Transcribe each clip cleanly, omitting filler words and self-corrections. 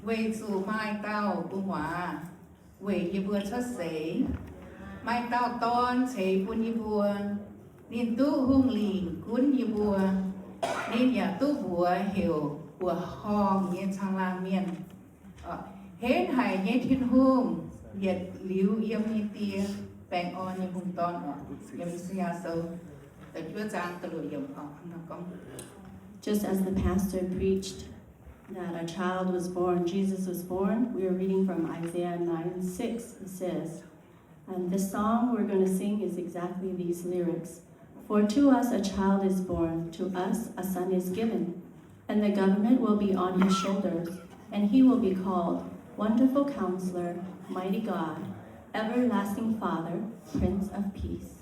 Về dù mai tao bùn hóa về y bùa chót sế mai tao ton chế bùn y bùa nên tu hung lìn cuốn y bùa nên nhà tu bùa hiểu bùa hong nhiên sang la miền hết hải nhé thiên hung nhiệt liu yếm như tia bèn on như hung ton yếm xia sâu tại chúa giang tự lựa yếm Just as the pastor preached that a child was born, Jesus was born, we are reading from Isaiah 9:6. It says, and the song we're going to sing is exactly these lyrics. For to us a child is born, to us a son is given, and the government will be on his shoulders, and he will be called Wonderful Counselor, Mighty God, Everlasting Father, Prince of Peace.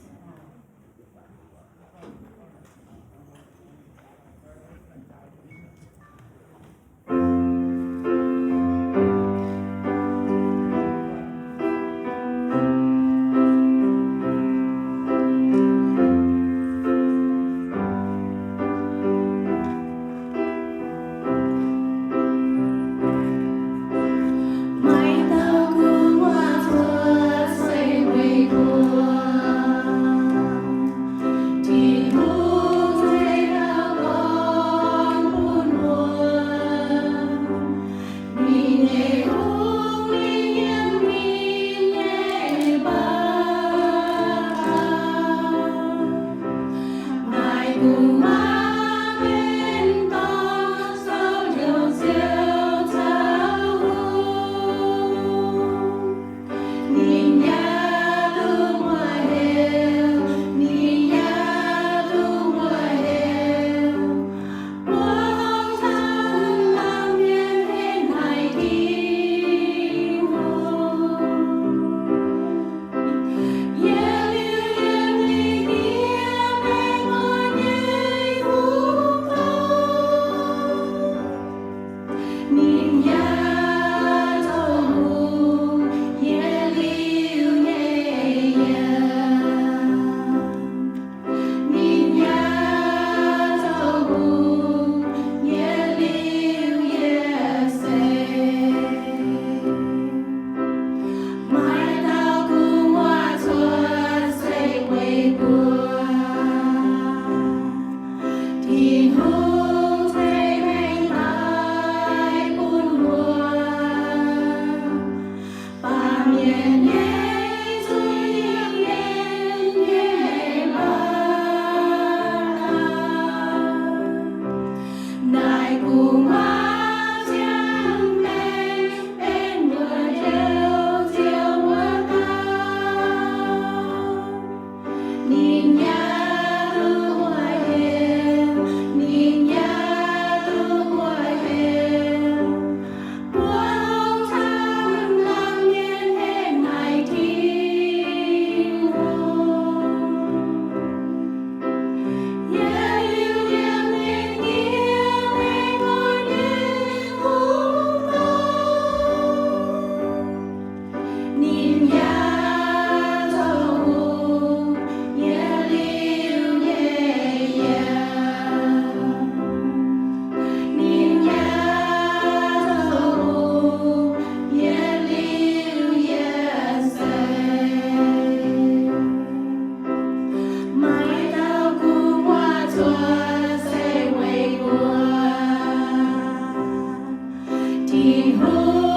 Thiên hương